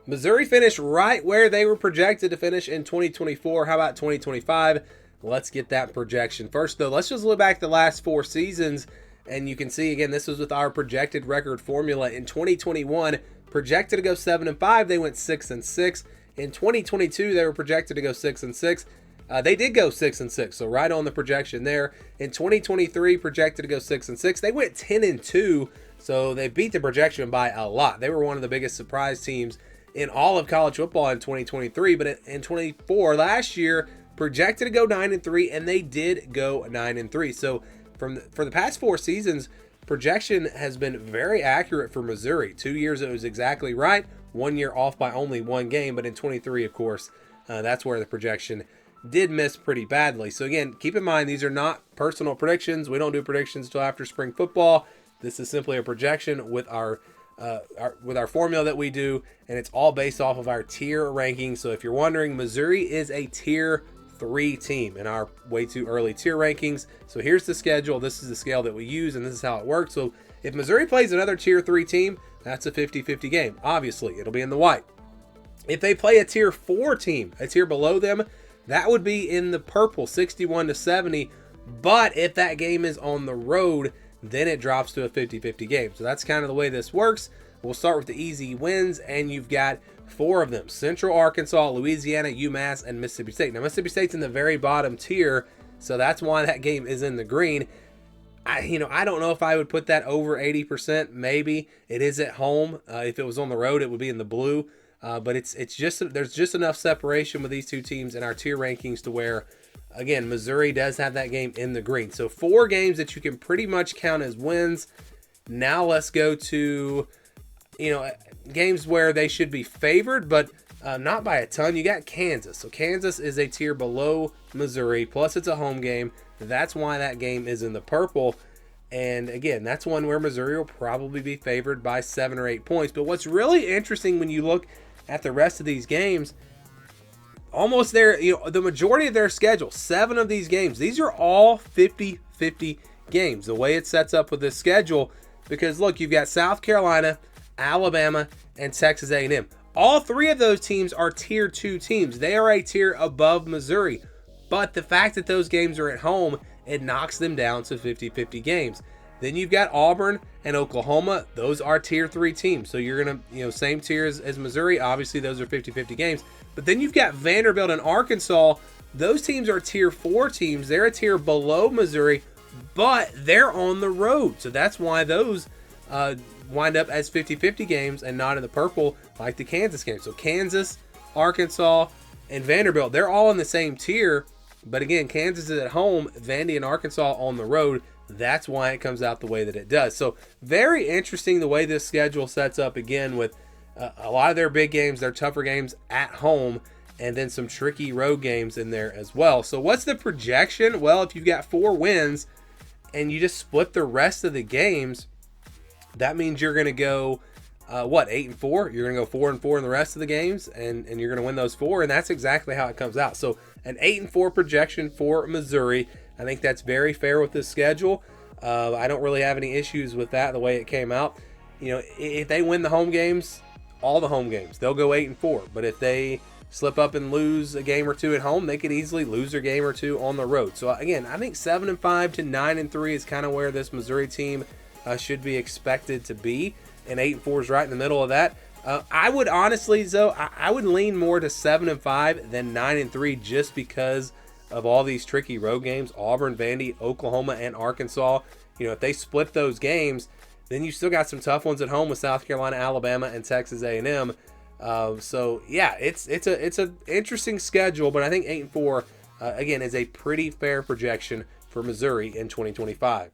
Missouri finished right where they were projected to finish in 2024. How about 2025? Let's get that projection. First, though, let's just look back the last 4 seasons, and you can see, again, this was with our projected record formula. In 2021, projected to go 7-5, they went 6-6. In 2022, they were projected to go 6-6. They did go 6-6, so right on the projection there. In 2023, projected to go 6-6. They went 10-2, so they beat the projection by a lot. They were one of the biggest surprise teams in all of college football in 2023, but in 24 last year, projected to go 9-3, and they did go 9-3. So for the past 4 seasons, projection has been very accurate for Missouri. 2 years it was exactly right. 1 year off by only 1 game, but in 23, of course, that's where the projection did miss pretty badly. So again, keep in mind, these are not personal predictions. We don't do predictions until after spring football. This is simply a projection with our formula that we do, and it's all based off of our tier rankings. So if you're wondering, Missouri is a tier 3 team in our way too early tier rankings. So here's the schedule. This is the scale that we use, and this is how it works. So if Missouri plays another tier 3 team, that's a 50-50 game. Obviously, it'll be in the white. If they play a tier 4 team, a tier below them, that would be in the purple, 61-70. But if that game is on the road, then it drops to a 50-50 game. So that's kind of the way this works. We'll start with the easy wins, and you've got 4 of them: Central Arkansas, Louisiana, UMass, and Mississippi State. Now, Mississippi State's in the very bottom tier, so that's why that game is in the green. I don't know if I would put that over 80%. Maybe it is at home. If it was on the road, it would be in the blue. But it's just, there's just enough separation with these 2 teams in our tier rankings to where, again, Missouri does have that game in the green. So 4 games that you can pretty much count as wins. Now let's go to, games where they should be favored, but not by a ton. You got Kansas. So Kansas is a tier below Missouri, plus it's a home game. That's why that game is in the purple. And again, that's one where Missouri will probably be favored by 7 or 8 points. But what's really interesting when you look at the rest of these games, almost the majority of their schedule, 7 of these games, these are all 50-50 games, the way it sets up with this schedule. Because look, you've got South Carolina, Alabama, and Texas A&M. All 3 of those teams are tier 2 teams. They are a tier above Missouri. But the fact that those games are at home, it knocks them down to 50-50 games. Then you've got Auburn and Oklahoma. Those are tier 3 teams. So you're going to, same tier as Missouri. Obviously, those are 50-50 games. But then you've got Vanderbilt and Arkansas. Those teams are tier 4 teams. They're a tier below Missouri, but they're on the road. So that's why those wind up as 50-50 games and not in the purple like the Kansas game. So Kansas, Arkansas, and Vanderbilt, they're all in the same tier. But again, Kansas is at home, Vandy and Arkansas on the road. That's why it comes out the way that it does. So very interesting the way this schedule sets up, again, with a lot of their big games, their tougher games at home, and then some tricky road games in there as well. So what's the projection? Well, if you've got 4 wins and you just split the rest of the games, that means you're going to go 8-4. You're going to go 4-4 in the rest of the games, and you're going to win those 4, and that's exactly how it comes out. So an 8-4 projection for Missouri. I think that's very fair with this schedule. I don't really have any issues with that, the way it came out. If they win the home games, all the home games, they'll go 8-4. But if they slip up and lose a game or 2 at home, they could easily lose their game or 2 on the road. So again, I think 7-5 to 9-3 is kind of where this Missouri team should be expected to be, and 8-4 is right in the middle of that. I would honestly, though, I would lean more to 7-5 than 9-3, just because of all these tricky road games: Auburn, Vandy, Oklahoma, and Arkansas. If they split those games, then you still got some tough ones at home with South Carolina, Alabama, and Texas A&M. So yeah, it's a interesting schedule, but I think 8-4 again is a pretty fair projection for Missouri in 2025.